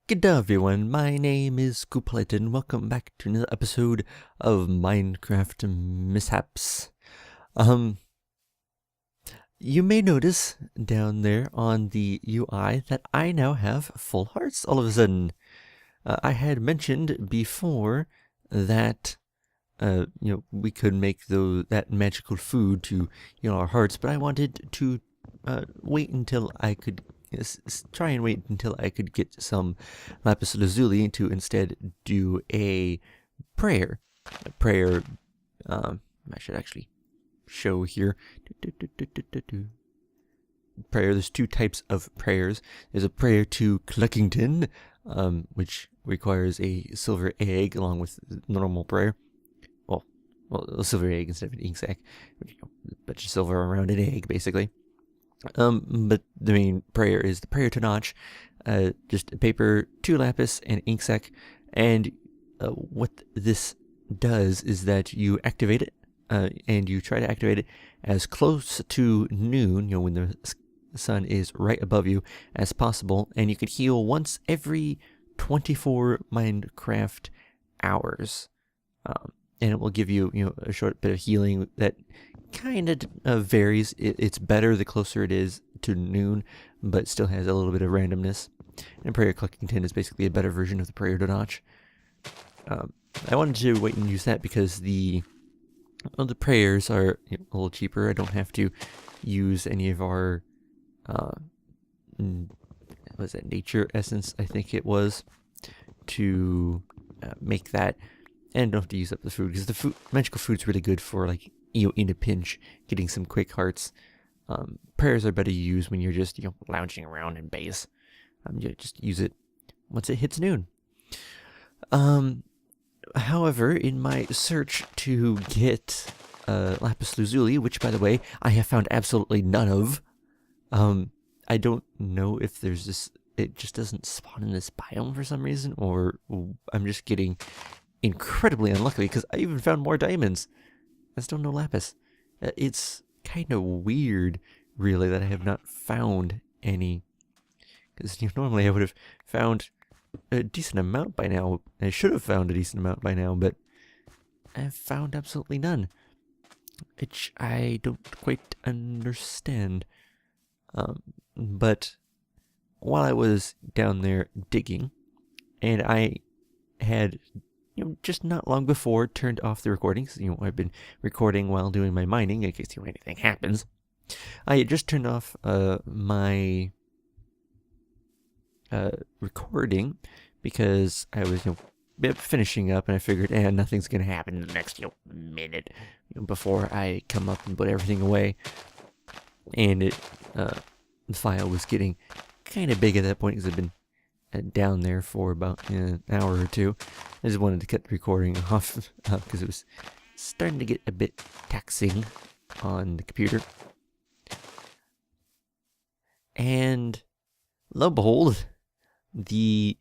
Good day, everyone. My name is Coolpilot, and welcome back to another episode of Minecraft Mishaps. Um, you may notice down there on the UI that I now have full hearts all of a sudden. I had mentioned before that we could make that magical food to our hearts, but I wanted to wait until I could try and wait until I could get some lapis lazuli to instead do a prayer. A prayer. I should actually show here. Prayer. There's two types of prayers. There's a prayer to Cluckington, which requires a silver egg along with normal prayer. Well, a silver egg instead of an ink sac. A bunch of silver around an egg, basically. But the main prayer is the prayer to Notch. Just a paper, 2 lapis, and ink sac. And what this does is that you activate it, and you try to activate it as close to noon, when the sun is right above you, as possible. And you can heal once every 24 Minecraft hours. And it will give you, a short bit of healing that kind of varies. It's better the closer it is to noon, but still has a little bit of randomness. And Prayer Cluckington is basically a better version of the Prayer to Notch. I wanted to wait and use that because the prayers are a little cheaper. I don't have to use any of our was that nature essence, I think it was, to make that. And don't have to use up the food, because the magical food's really good for, in a pinch, getting some quick hearts. Prayers are better to use when you're just, lounging around in base. You just use it once it hits noon. However, in my search to get lapis lazuli, which, by the way, I have found absolutely none of, I don't know if there's this, it just doesn't spawn in this biome for some reason, or I'm just getting incredibly unlucky, because I even found more diamonds. I still no lapis. It's kind of weird, really, that I have not found any. Because normally I would have found a decent amount by now. I should have found a decent amount by now, but I have found absolutely none. Which I don't quite understand. But while I was down there digging, and I had just not long before turned off the recordings. I've been recording while doing my mining in case anything happens. I had just turned off my recording because I was finishing up, and I figured nothing's gonna happen in the next minute before I come up and put everything away. And the file was getting kind of big at that point because I've been down there for about an hour or two. I just wanted to cut the recording off because it was starting to get a bit taxing on the computer. And lo and behold, the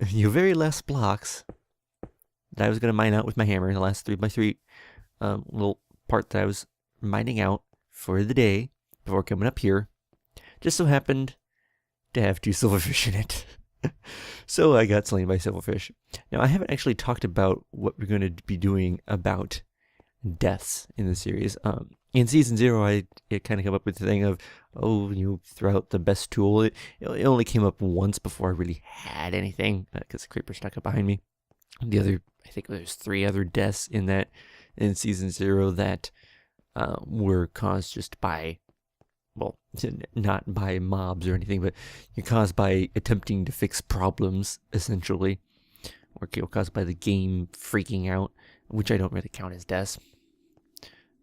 very last blocks that I was going to mine out with my hammer, the last 3x3 little part that I was mining out for the day before coming up here, just so happened to have 2 silverfish in it. So I got slain by silverfish. Now, I haven't actually talked about what we're going to be doing about deaths in the series. In Season 0, I kind of come up with the thing of, throw out the best tool. It only came up once before I really had anything, because the creeper stuck up behind me. I think there's 3 other deaths in Season 0 that were caused just by, not by mobs or anything, but you're caused by attempting to fix problems, essentially. Or caused by the game freaking out, which I don't really count as deaths.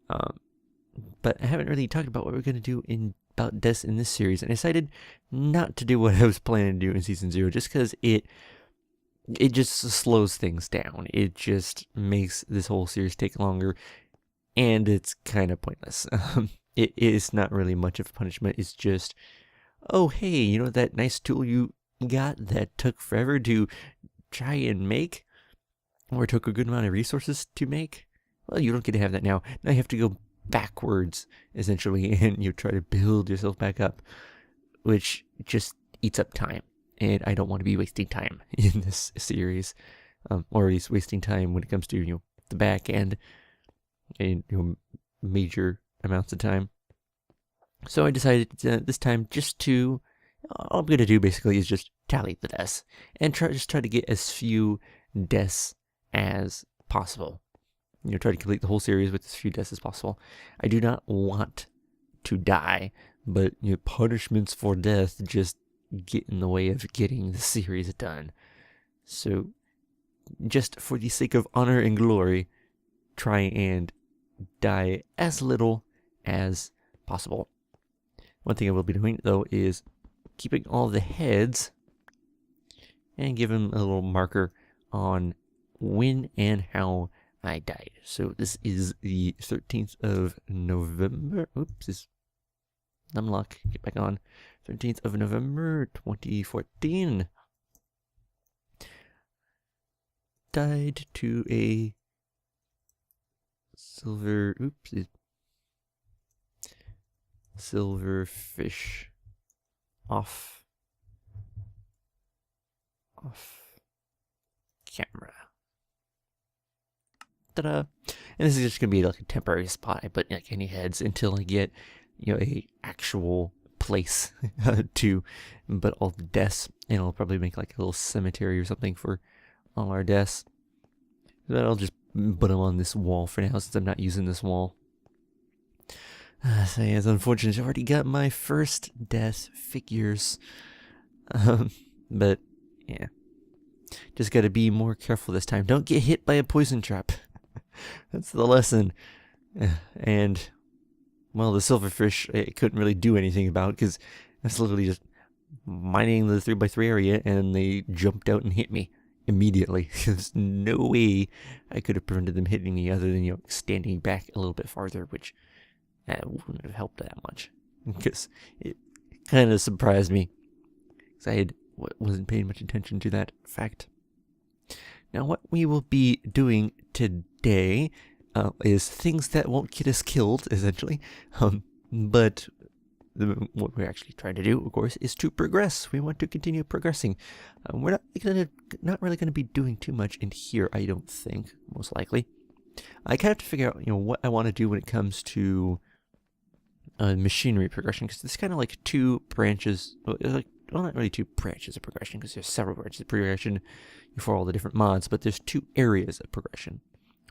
But I haven't really talked about what we're going to do about deaths in this series, and I decided not to do what I was planning to do in Season 0, just because it just slows things down. It just makes this whole series take longer, and it's kind of pointless. It is not really much of a punishment. It's just, oh, hey, that nice tool you got that took forever to try and make, or took a good amount of resources to make? Well, you don't get to have that now. Now you have to go backwards, essentially, and you try to build yourself back up, which just eats up time. and I don't want to be wasting time in this series, or at least wasting time when it comes to the back end and major amounts of time. So I decided this time just to all I'm gonna do basically is just tally the deaths and try to get as few deaths as possible. Try to complete the whole series with as few deaths as possible. I do not want to die, but punishments for death just get in the way of getting the series done. So, just for the sake of honor and glory, try and die as little as possible. One thing I will be doing, though, is keeping all the heads and give them a little marker on when and how I died. So this is the 13th of November. Oops, is Numlock. Get back on. 13th of November, 2014. Died to a silverfish off camera. Ta-da! And this is just gonna be like a temporary spot. I put like any heads until I get a actual place to put all the deaths, and I'll probably make like a little cemetery or something for all our deaths. But I'll just put them on this wall for now since I'm not using this wall. So yeah, it's unfortunate. I've already got my first death figures, but yeah, just got to be more careful this time. Don't get hit by a poison trap. That's the lesson. And well, the silverfish I couldn't really do anything about because I was literally just mining the 3x3 area, and they jumped out and hit me immediately. There's no way I could have prevented them hitting me other than standing back a little bit farther, which wouldn't have helped that much because it kind of surprised me because I wasn't paying much attention to that fact. Now, what we will be doing today is things that won't get us killed, essentially. But what we're actually trying to do, of course, is to progress. We want to continue progressing. We're not really going to be doing too much in here, I don't think, most likely. I kind of have to figure out, what I want to do when it comes to machinery progression, because there's kind of like two branches. Well, not really two branches of progression, because there's several branches of progression for all the different mods, but there's two areas of progression: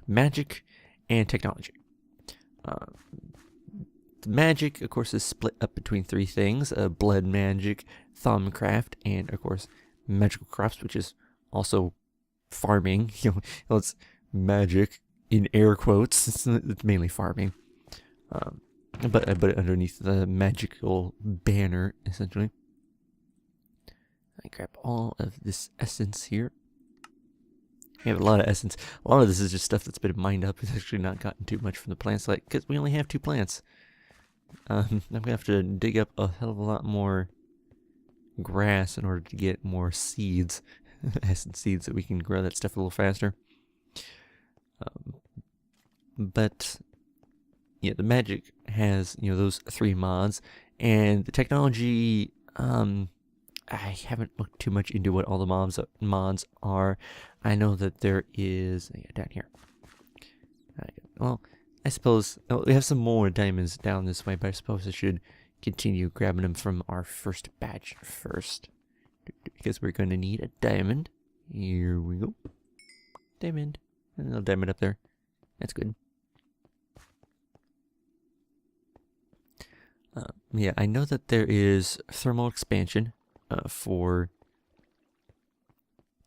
magic and technology. The magic, of course, is split up between three things: blood magic, Thaumcraft, and of course magical crops, which is also farming. It's magic in air quotes. It's mainly farming, but I put it underneath the magical banner, essentially. I grab all of this essence here. We have a lot of essence. A lot of this is just stuff that's been mined up. It's actually not gotten too much from the plants, because we only have 2 plants. I'm gonna have to dig up a hell of a lot more grass in order to get more seeds, essence seeds, that we can grow that stuff a little faster. But yeah, the magic has those 3 mods, and the technology. I haven't looked too much into what all the mods are. I know that there is down here. Well, I suppose we have some more diamonds down this way, but I suppose I should continue grabbing them from our first batch first, because we're going to need a diamond. Here we go. Diamond. And a little diamond up there. That's good. Yeah, I know that there is thermal expansion for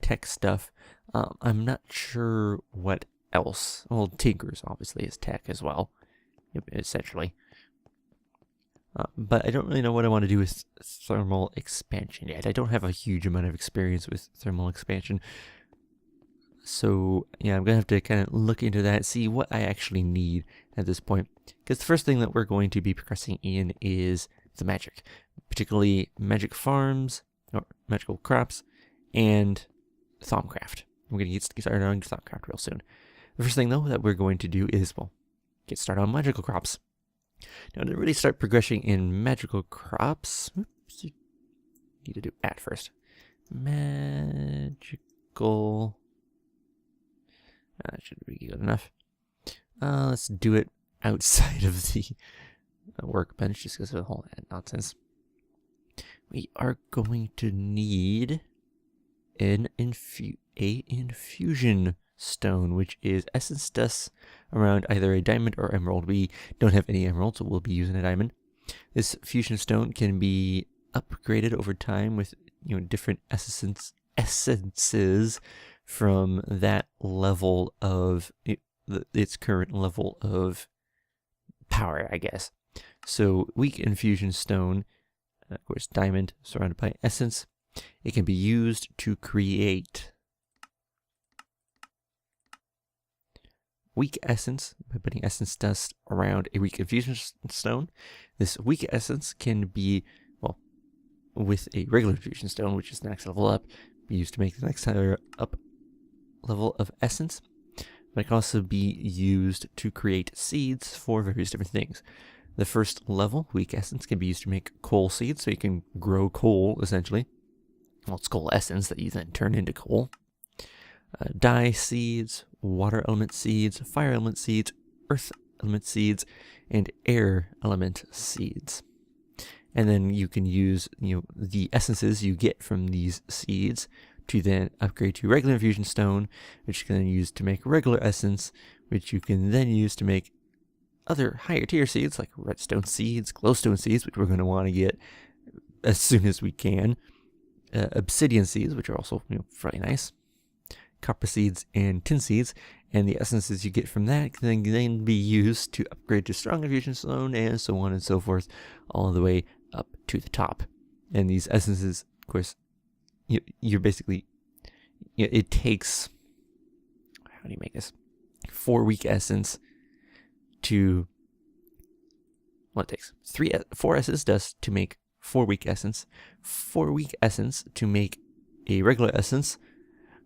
tech stuff. I'm not sure what else. Well, Tinkers obviously is tech as well, essentially. But I don't really know what I want to do with thermal expansion yet. I don't have a huge amount of experience with thermal expansion. So, yeah, I'm going to have to kind of look into that, see what I actually need at this point. Because the first thing that we're going to be progressing in is the magic. Particularly magic farms, or magical crops, and Thaumcraft. We're going to get started on Thaumcraft real soon. The first thing, though, that we're going to do is, well, get started on magical crops. Now, to really start progressing in magical crops, oops, need to do at first. Magical. That should be good enough. Let's do it outside of the workbench just because of all that nonsense. We are going to need an infusion stone, which is essence dust around either a diamond or emerald. We don't have any emeralds, so we'll be using a diamond. This fusion stone can be upgraded over time with different essences from that level of its current level of power, I guess. So weak infusion stone, of course, diamond surrounded by essence. It can be used to create weak essence by putting essence dust around a weak infusion stone. This weak essence can be, well, with a regular infusion stone, which is the next level up, be used to make the next higher up level of essence. But it can also be used to create seeds for various different things. The first level, weak essence, can be used to make coal seeds, so you can grow coal, essentially. Well, it's coal essence that you then turn into coal. Dye seeds, water element seeds, fire element seeds, earth element seeds, and air element seeds. And then you can use the essences you get from these seeds to then upgrade to regular infusion stone, which you can then use to make regular essence, which you can then use to make other higher tier seeds like redstone seeds, glowstone seeds, which we're going to want to get as soon as we can. Obsidian seeds, which are also fairly nice. Copper seeds and tin seeds, and the essences you get from that can then be used to upgrade to strong infusion stone, and so on and so forth, all the way up to the top. And these essences, of course, you're basically, it takes, how do you make this? 4 weak essence to, well, it takes 4 essence dust to make 4 weak essence, 4 weak essence to make a regular essence,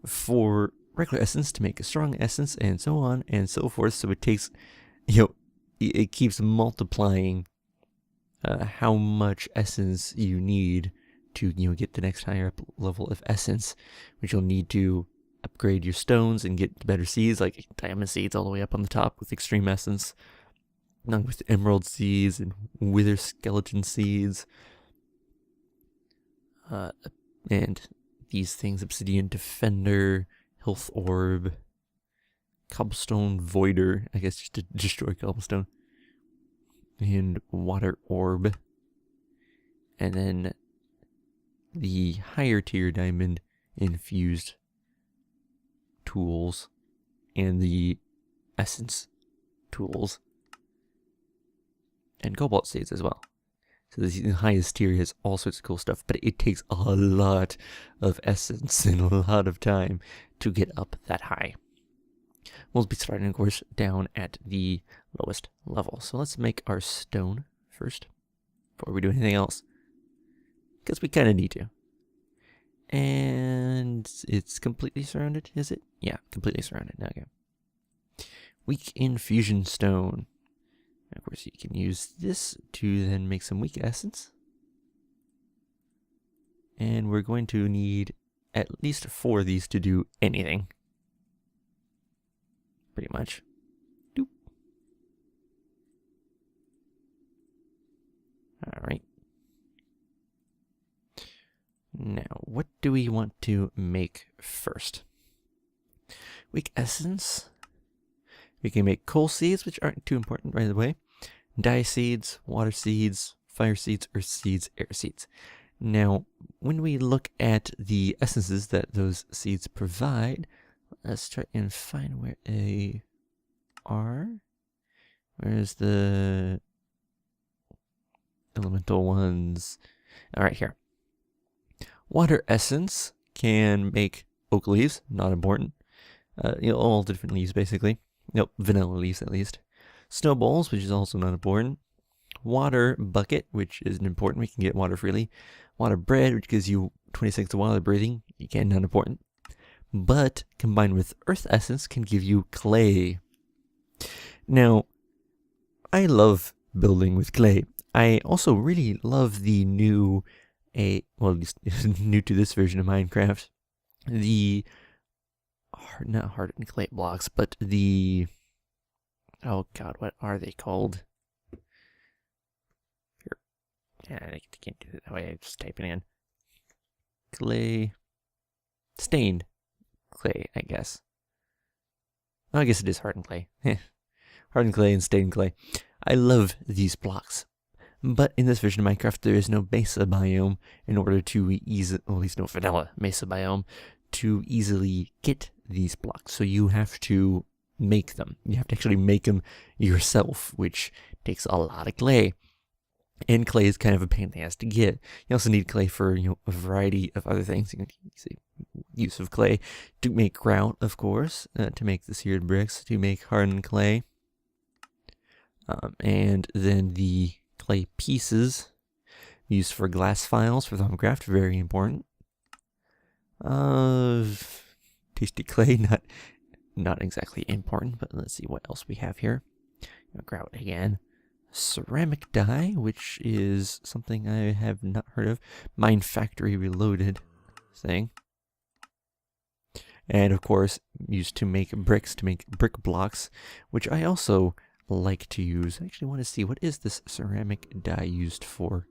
4 regular essence to make a strong essence, and so on and so forth. So it takes, it keeps multiplying how much essence you need to get the next higher up level of essence, which you'll need to upgrade your stones and get better seeds, like diamond seeds all the way up on the top with extreme essence, along with emerald seeds and wither skeleton seeds, and these things: obsidian defender, health orb, cobblestone voider, I guess just to destroy cobblestone, and water orb, and then the higher tier diamond infused tools and the essence tools and cobalt seeds as well. So the highest tier has all sorts of cool stuff, but it takes a lot of essence and a lot of time to get up that high. We'll be starting, of course, down at the lowest level. So let's make our stone first before we do anything else, because we kind of need to. And it's completely surrounded, is it? Yeah, completely surrounded. Okay. Weak infusion stone. Of course, you can use this to then make some weak essence. And we're going to need at least 4 of these to do anything. Pretty much. Doop. Alright. Now, what do we want to make first? Weak essence. We can make coal seeds, which aren't too important, by the way. Dye seeds, water seeds, fire seeds, earth seeds, air seeds. Now, when we look at the essences that those seeds provide, let's try and find where they are. Where's the elemental ones? All right, here. Water essence can make oak leaves, not important. All different leaves, basically. Nope, vanilla leaves at least. Snowballs, which is also not important. Water bucket, which isn't important. We can get water freely. Water bread, which gives you 26 of water breathing. Again, not important. But combined with earth essence can give you clay. Now, I love building with clay. I also really love the new well, at least new to this version of Minecraft, the not hardened clay blocks, but the, oh god, what are they called? Here. Yeah, I can't do it that way. I just type it in. Clay, stained clay, I guess. Oh, I guess it is hardened clay. Hardened clay and stained clay. I love these blocks. But in this version of Minecraft, there is no mesa biome in order to easily, well, at least no vanilla mesa biome, to easily get these blocks. So you have to make them. You have to actually make them yourself, which takes a lot of clay. And clay is kind of a pain in the ass to get. You also need clay for, a variety of other things. You can see use of clay to make grout, of course, to make the seared bricks, to make hardened clay. And then the clay pieces used for glass files for Thaumcraft, very important. Tasty clay, not exactly important, but let's see what else we have here. Grout again. Ceramic dye, which is something I have not heard of. Mine Factory Reloaded thing. And of course, used to make bricks, to make brick blocks, which I also like to use. I actually want to see, what is this ceramic dye used for?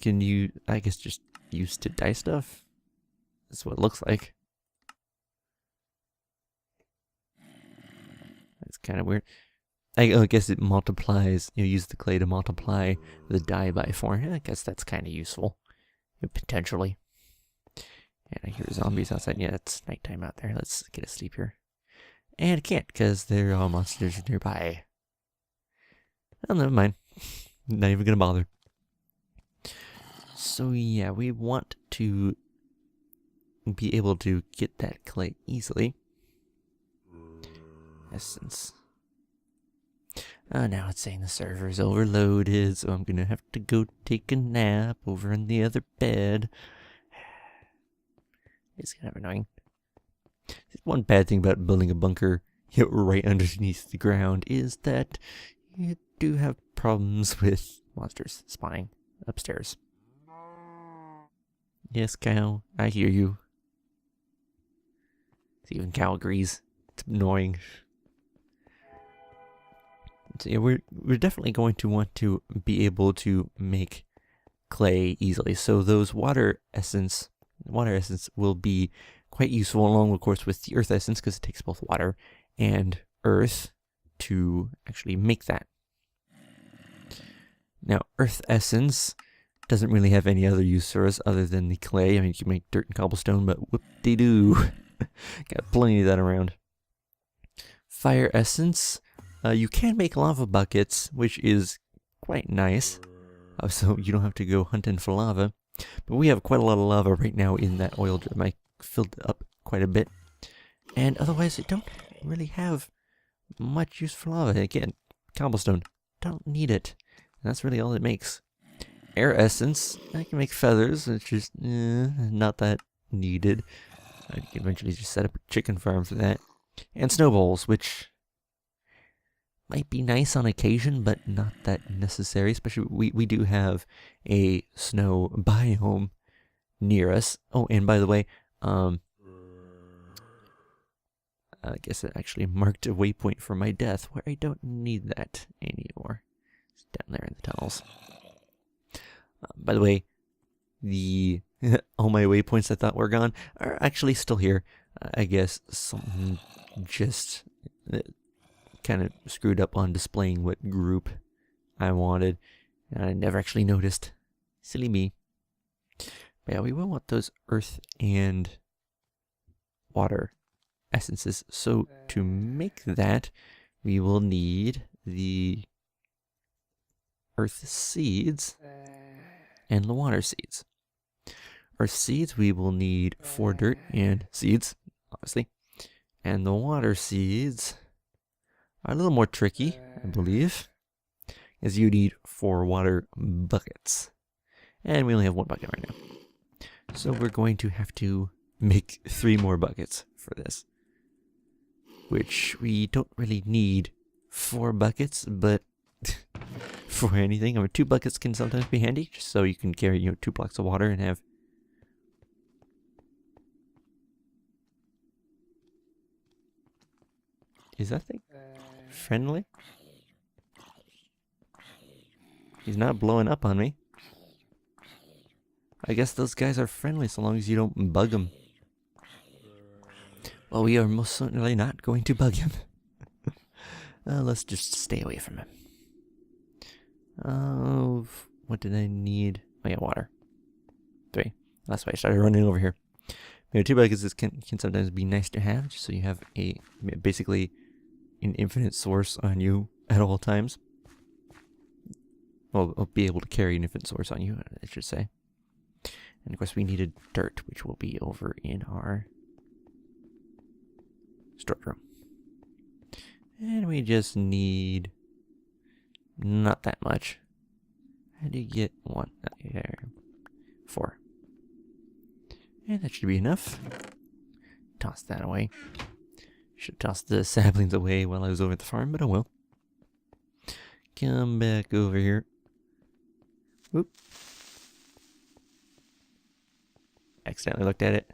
Can you, I guess, just used to dye stuff? That's what it looks like. That's kind of weird. I guess it multiplies, use the clay to multiply the dye by 4. I guess that's kind of useful, potentially. And I hear zombies outside. Yeah, it's nighttime out there. Let's get a sleep here. And I can't, because there are monsters nearby. Oh, never mind. Not even gonna bother. So yeah, we want to be able to get that clay easily. Essence. Now it's saying the server's overloaded, so I'm gonna have to go take a nap over in the other bed. It's kind of annoying. One bad thing about building a bunker right underneath the ground is that you do have problems with monsters spawning upstairs. Yes, cow, I hear you. Even cow agrees. It's annoying. So yeah, we're definitely going to want to be able to make clay easily. So those water essence will be quite useful, along, of course, with the earth essence, because it takes both water and earth to actually make that. Now, earth essence doesn't really have any other use for us other than the clay. I mean, you can make dirt and cobblestone, but whoop-de-doo. Got plenty of that around. Fire essence. You can make lava buckets, which is quite nice. So you don't have to go hunting for lava. But we have quite a lot of lava right now in that oil drum. I filled it up quite a bit. And otherwise, it don't really have much use for lava. Again, cobblestone. Don't need it. And that's really all it makes. Air essence. I can make feathers, which is not that needed. I can eventually just set up a chicken farm for that. And snowballs, which might be nice on occasion, but not that necessary. Especially, we do have a snow biome near us. Oh, and by the way, I guess it actually marked a waypoint for my death, where I don't need that anymore. It's down there in the tunnels. By the way, the all my waypoints I thought were gone are actually still here. I guess something just kind of screwed up on displaying what group I wanted, and I never actually noticed. Silly me. But yeah, we will want those earth and water essences. So to make that, we will need the earth seeds and the water seeds. Earth seeds, we will need 4 dirt and seeds, obviously. And the water seeds are a little more tricky, I believe, as you need 4 water buckets. And we only have 1 bucket right now. So we're going to have to make 3 more buckets for this. Which we don't really need 4 buckets, but for anything. I mean, 2 buckets can sometimes be handy, just so you can carry, 2 blocks of water and have... Is that thing friendly? He's not blowing up on me. I guess those guys are friendly so long as you don't bug them. Well, we are most certainly not going to bug him. Let's just stay away from him. What did I need? Oh yeah, water. 3. That's why I started running over here. 2 buckets can sometimes be nice to have, just so you have basically an infinite source on you at all times. Well, I'll be able to carry an infinite source on you, I should say. And of course we needed dirt, which will be over in our storeroom. And we just need not that much. How do you get 1? 4. And that should be enough. Toss that away. Should toss the saplings away while I was over at the farm, but I will. Come back over here. Whoop. Accidentally looked at it.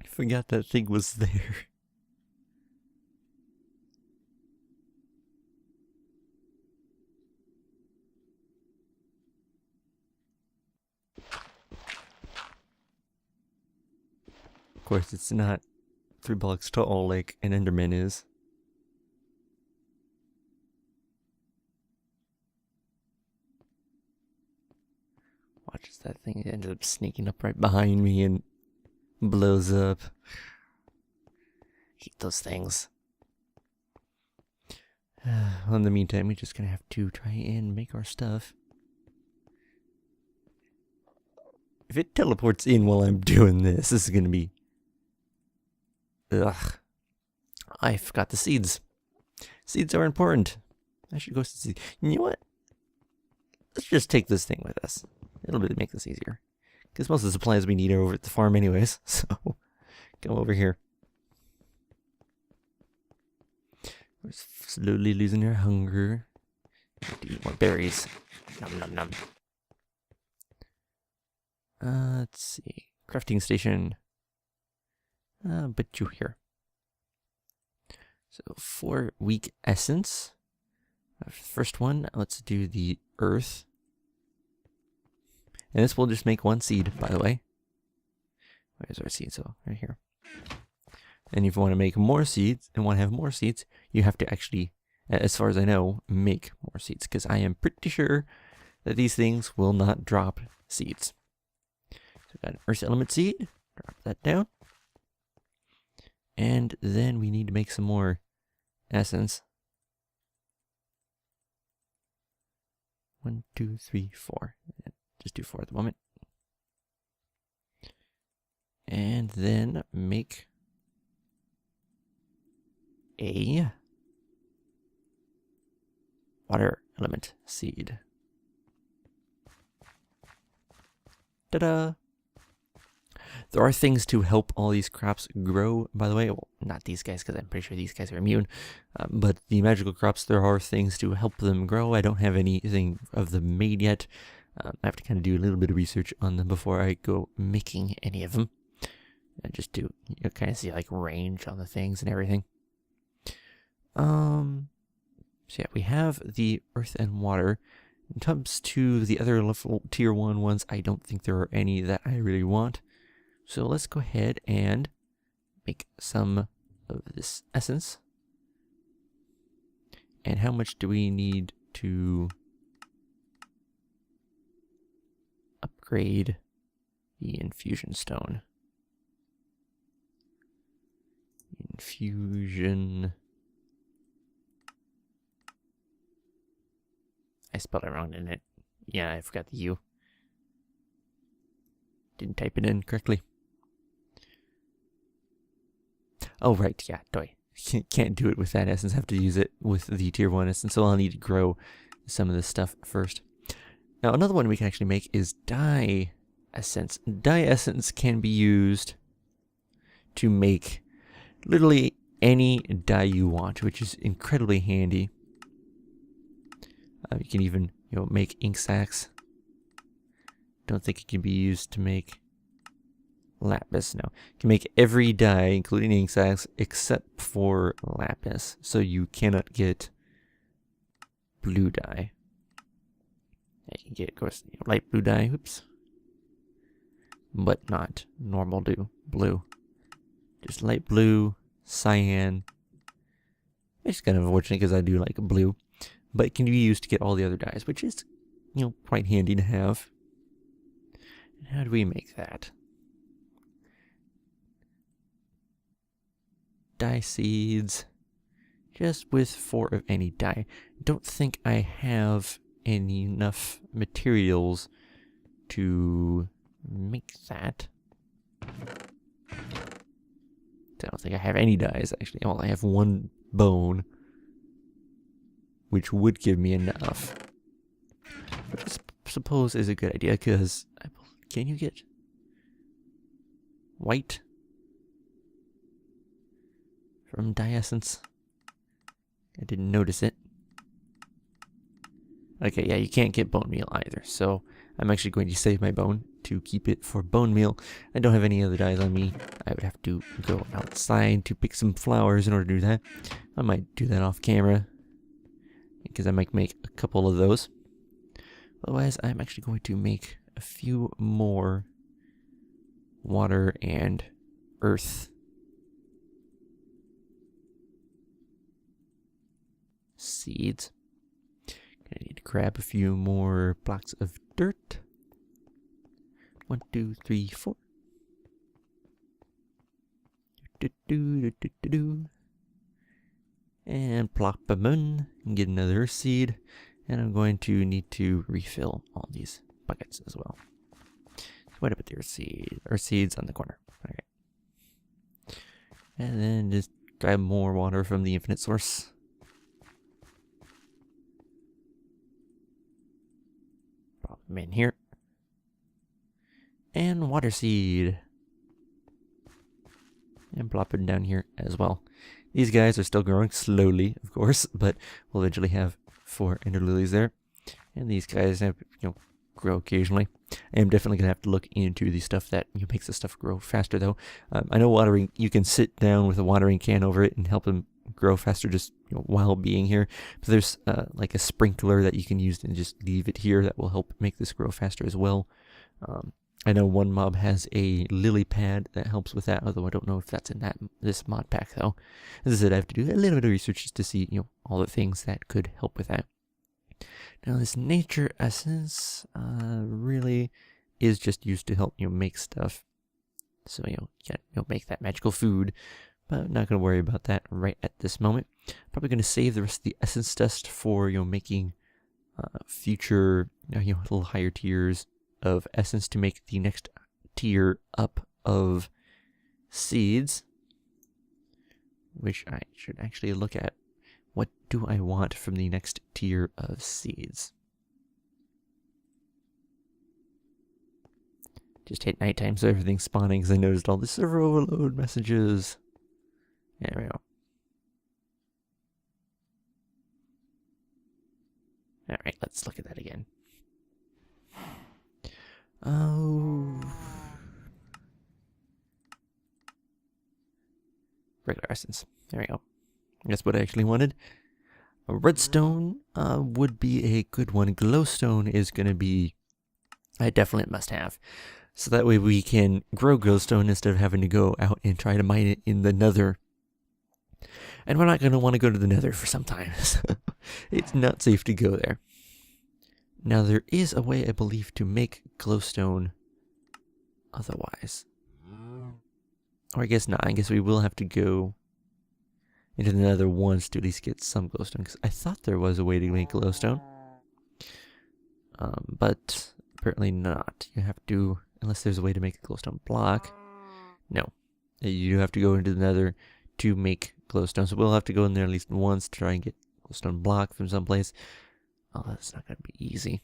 Forgot that thing was there. Of course, it's not 3 blocks tall like an Enderman is. Watch as that thing ends up sneaking up right behind me and blows up. Hate those things. Well, in the meantime, we're just gonna have to try and make our stuff. If it teleports in while I'm doing this, this is gonna be... Ugh. I forgot the seeds. Seeds are important. I should go to seeds. You know what? Let's just take this thing with us. It'll really make this easier. Because most of the supplies we need are over at the farm anyways. So, go over here. We're slowly losing our hunger. Need to eat more berries. Nom nom nom. Let's see. Crafting station. But you here. So 4 weak essence. First one, let's do the earth. And this will just make 1 seed, by the way. Where's our seed? So right here. And if you want to make more seeds and want to have more seeds, you have to actually, as far as I know, make more seeds. Because I am pretty sure that these things will not drop seeds. So we've got an earth element seed. Drop that down. And then we need to make some more essence. 1, 2, 3, 4. Just do 4 at the moment. And then make a water element seed. Ta-da! There are things to help all these crops grow, by the way. Well, not these guys, because I'm pretty sure these guys are immune. But the magical crops, there are things to help them grow. I don't have anything of them made yet. I have to kind of do a little bit of research on them before I go making any of them. And just to kind of see like range on the things and everything. So yeah, we have the earth and water. In terms to the other level tier 1 ones, I don't think there are any that I really want. So let's go ahead and make some of this essence. And how much do we need to upgrade the infusion stone? Infusion. I spelled it wrong, didn't it? Yeah, I forgot the U. Didn't type it in correctly. Oh, right, yeah, can't do it with that essence. Have to use it with the tier 1 essence, so I'll need to grow some of this stuff first. Now, another one we can actually make is dye essence. Dye essence can be used to make literally any dye you want, which is incredibly handy. You can even, make ink sacs. Don't think it can be used to make lapis. No, you can make every dye, including ink sacs, except for lapis. So you cannot get blue dye. You can get, of course, light blue dye. Oops. But not normal blue. Just light blue, cyan. It's kind of unfortunate because I do like blue. But it can be used to get all the other dyes, which is, quite handy to have. And how do we make that? Dye seeds. Just with 4 of any dye. Don't think I have enough materials to make that. I don't think I have any dyes, actually. Well, I have 1 bone, which would give me enough. Which I suppose is a good idea, because can you get white from dye essence? I didn't notice it. Okay, yeah, you can't get bone meal either, so I'm actually going to save my bone to keep it for bone meal. I don't have any other dyes on me. I would have to go outside to pick some flowers in order to do that. I might do that off camera, because I might make a couple of those. Otherwise, I'm actually going to make a few more water and earth seeds. I need to grab a few more blocks of dirt. 1, 2, 3, 4. And plop them in and get another earth seed. And I'm going to need to refill all these buckets as well. So what about the earth seeds on the corner? Okay. And then just grab more water from the infinite source. Pop them in here. And water seed. And plop it down here as well. These guys are still growing slowly, of course, but we'll eventually have 4 ender lilies there. And these guys have, grow occasionally. I am definitely going to have to look into the stuff that makes the stuff grow faster, though. I know watering, you can sit down with a watering can over it and help them grow faster just while being here. But there's like a sprinkler that you can use and just leave it here that will help make this grow faster as well. I know one mob has a lily pad that helps with that, although I don't know if that's in this mod pack, though. As I said, I have to do a little bit of research just to see, all the things that could help with that. Now, this nature essence really is just used to help, make stuff. So, make that magical food. But I'm not going to worry about that right at this moment. Probably going to save the rest of the essence dust for, making future, little higher tiers of essence to make the next tier up of seeds, which I should actually look at. What do I want from the next tier of seeds? Just hit nighttime so everything's spawning, because I noticed all the server overload messages. There we go. Alright, let's look at that again. Oh. Regular essence. There we go. That's what I actually wanted. A redstone would be a good one. Glowstone is going to be a definite must-have. So that way we can grow glowstone instead of having to go out and try to mine it in the nether. And we're not going to want to go to the nether for some time. It's not safe to go there. Now, there is a way, I believe, to make glowstone otherwise. Or I guess not. I guess we will have to go into the nether once to at least get some glowstone. Because I thought there was a way to make glowstone. But apparently not. You have to, unless there's a way to make a glowstone block. No. You do have to go into the nether to make glowstone. So we'll have to go in there at least once to try and get glowstone block from someplace. Oh, that's not going to be easy.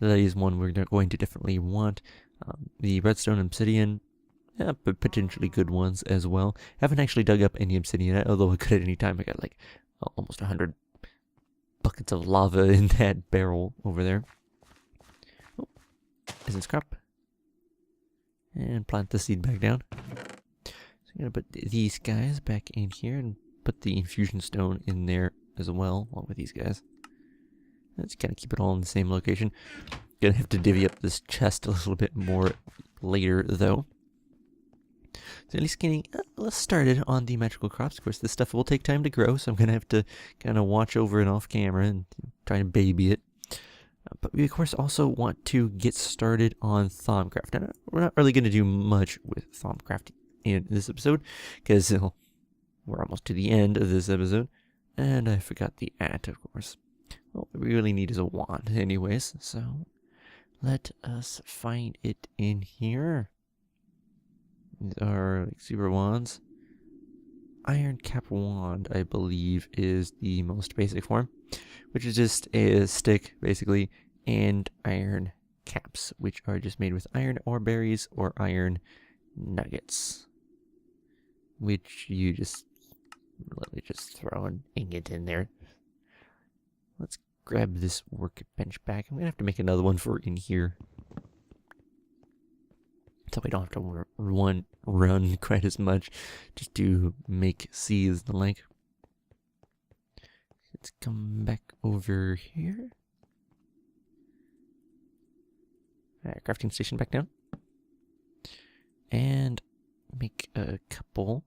That is one we're going to definitely want. The redstone obsidian, yeah, but potentially good ones as well. Haven't actually dug up any obsidian yet, although I could at any time. I got like almost 100 buckets of lava in that barrel over there. Oh, isn't scrap. And plant the seed back down. So I'm going to put these guys back in here and put the infusion stone in there as well, along with these guys. Let's kind of keep it all in the same location. Gonna have to divvy up this chest a little bit more later, though. So at least getting us started on the magical crops. Of course, this stuff will take time to grow, so I'm gonna have to kind of watch over it off camera and try to baby it. But we, of course, also want to get started on Thaumcraft. Now, we're not really going to do much with Thaumcraft in this episode, because we're almost to the end of this episode. And I forgot the of course. Well, what we really need is a wand anyways, so let us find it in here. These are like super wands. Iron cap wand, I believe, is the most basic form, which is just a stick, basically, and iron caps, which are just made with iron ore berries or iron nuggets, which you just, let me just throw an ingot in there. Let's grab this workbench back. I'm going to have to make another one for in here, so we don't have to run quite as much just to make seeds and the like. Let's come back over here. Crafting station back down. And make a couple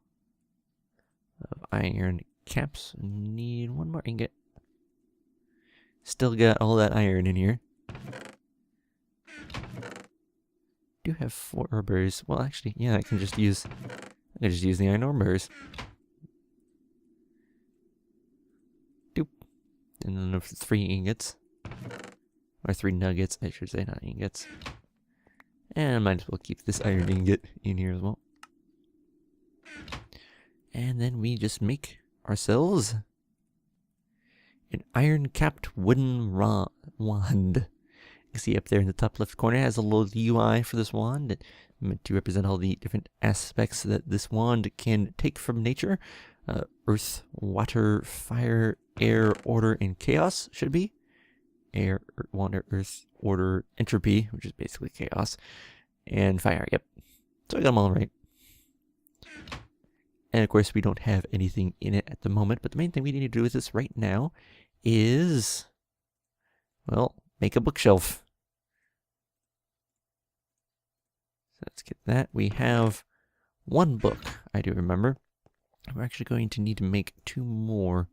of iron caps. Need one more ingot. Still got all that iron in here. Do have 4 ore berries. Well, actually, yeah, I can just use the iron ore berries. Doop. And then 3 ingots. Or 3 nuggets, I should say, not ingots. And I might as well keep this iron ingot in here as well. And then we just make ourselves an iron-capped wooden wand. You can see up there in the top left corner, it has a little UI for this wand. It's meant to represent all the different aspects that this wand can take from nature. Earth, water, fire, air, order, and chaos should be. Air, water, earth, order, entropy, which is basically chaos, and fire. Yep. So I got them all right. And of course, we don't have anything in it at the moment, but the main thing we need to do with this right now is, well, make a bookshelf. So let's get that. We have 1 book, I do remember. We're actually going to need to make 2 more.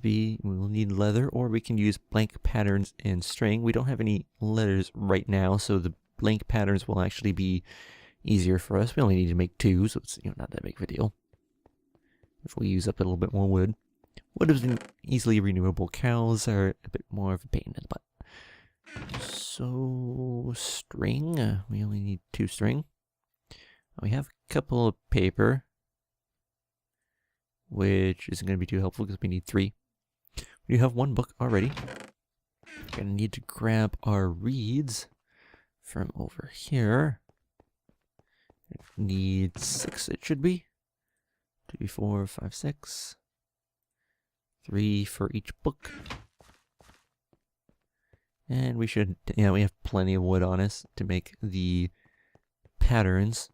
We will need leather, or we can use blank patterns and string. We don't have any letters right now, so the blank patterns will actually be easier for us. We only need to make 2, so it's not that big of a deal. If we use up a little bit more wood. Wood is easily renewable. Cows are a bit more of a pain in the butt. So string, we only need 2 string. We have a couple of paper, which isn't going to be too helpful because we need 3. We have 1 book already. We're going to need to grab our reeds from over here. Need 6, it should be. 2, 4, 5, 6. 3 for each book. And we should, we have plenty of wood on us to make the patterns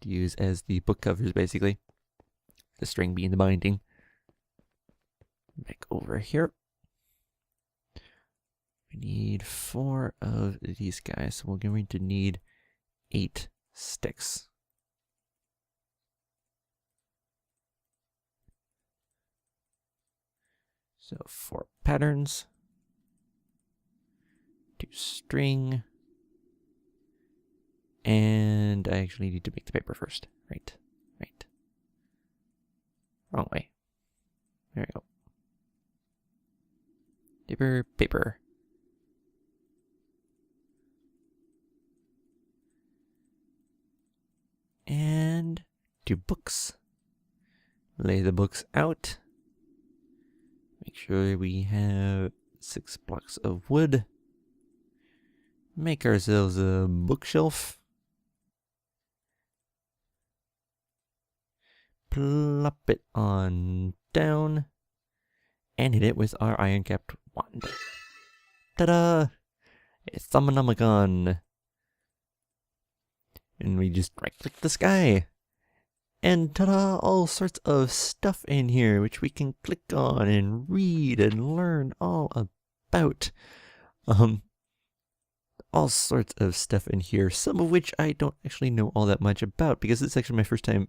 to use as the book covers, basically. The string being the binding. Back over here. We need 4 of these guys, so we're going to need 8 sticks. So 4 patterns, 2 string, and I actually need to make the paper first. Right. Wrong way. There we go. Paper. And to books. Lay the books out. Make sure we have 6 blocks of wood. Make ourselves a bookshelf. Plop it on down. And hit it with our iron-capped wand. Ta-da! A Thaumanomicon. And we just right-click the sky. And ta-da! All sorts of stuff in here, which we can click on and read and learn all about. All sorts of stuff in here, some of which I don't actually know all that much about, because it's actually my first time.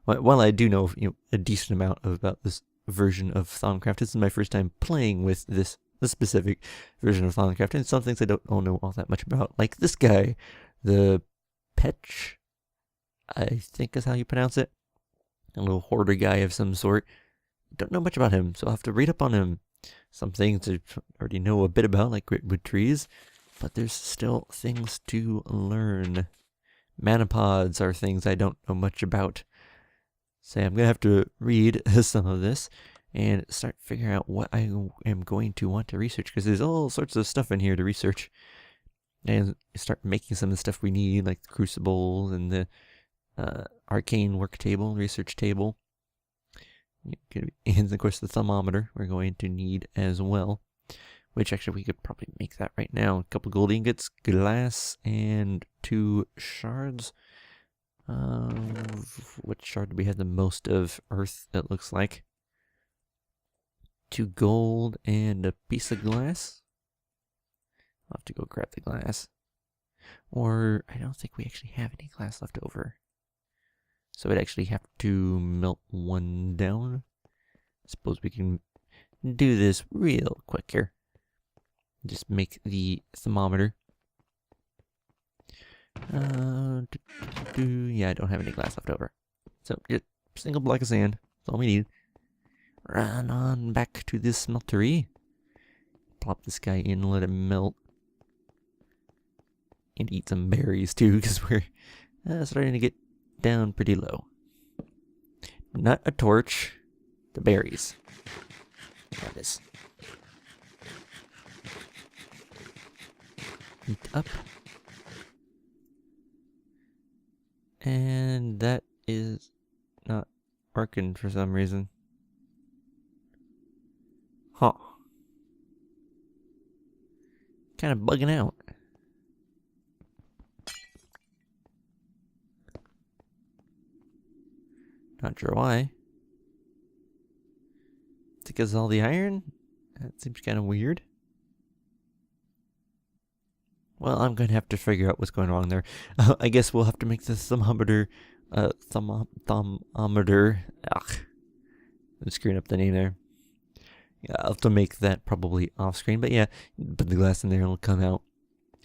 While I do know, a decent amount about this version of Thaumcraft, this is my first time playing with this specific version of Thaumcraft, and some things I don't know all that much about, like this guy, the Petch, I think is how you pronounce it. A little hoarder guy of some sort. Don't know much about him, so I'll have to read up on him. Some things I already know a bit about, like gritwood trees, but there's still things to learn. Manipods are things I don't know much about. So I'm going to have to read some of this and start figuring out what I am going to want to research, because there's all sorts of stuff in here to research. And start making some of the stuff we need, like the crucible and the arcane work table, research table. And of course the thermometer we're going to need as well. Which actually we could probably make that right now. A couple gold ingots, glass, and 2 shards. What shard do we have the most of? Earth, it looks like. 2 gold and a piece of glass. I'll have to go grab the glass. Or, I don't think we actually have any glass left over. So we'd actually have to melt 1 down. I suppose we can do this real quick here. Just make the thermometer. Yeah, I don't have any glass left over. So, just single block of sand. That's all we need. Run on back to this smeltery. Plop this guy in, let it melt. And eat some berries too, because we're starting to get down pretty low. Not a torch. The berries. Got this. Eat up. And that is not working for some reason. Huh. Kind of bugging out. Not sure why. It's because of all the iron? That seems kind of weird. Well, I'm going to have to figure out what's going wrong there. I guess we'll have to make the thermometer, thermometer. Ugh. I'm screwing up the name there. Yeah, I'll have to make that probably off screen, but yeah, put the glass in there and it'll come out.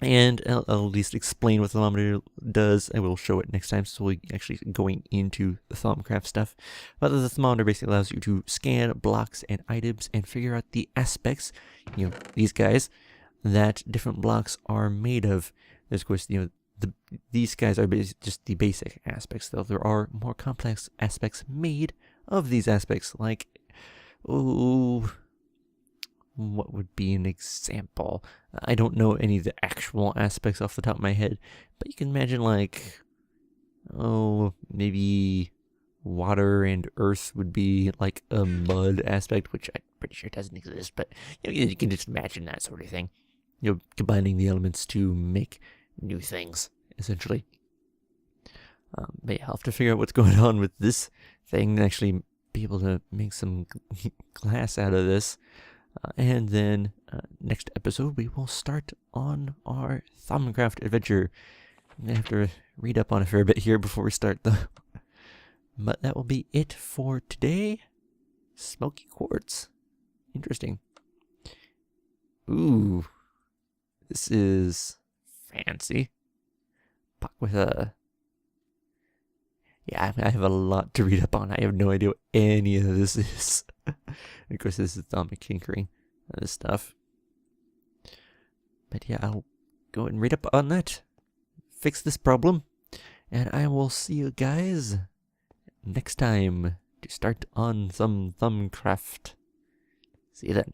And I'll at least explain what the thermometer does. I will show it next time, so we'll actually going into the Thaumcraft stuff. But the thermometer basically allows you to scan blocks and items and figure out the aspects, these guys, that different blocks are made of. There's, of course, these guys are just the basic aspects, though there are more complex aspects made of these aspects, like, what would be an example? I don't know any of the actual aspects off the top of my head, but you can imagine, like, maybe water and earth would be like a mud aspect, which I'm pretty sure doesn't exist, but you can just imagine that sort of thing. Combining the elements to make new things, essentially. But yeah, I'll have to figure out what's going on with this thing and actually be able to make some glass out of this. And then next episode we will start on our Thaumcraft adventure. I'm going to have to read up on a fair bit here before we start though. But that will be it for today. Smoky quartz. Interesting. Ooh. This is fancy. Puck with a... Yeah, I have a lot to read up on. I have no idea what any of this is. Of course, this is atomic tinkering and this stuff. But yeah, I'll go ahead and read up on that. Fix this problem. And I will see you guys next time to start on some Thaumcraft. See you then.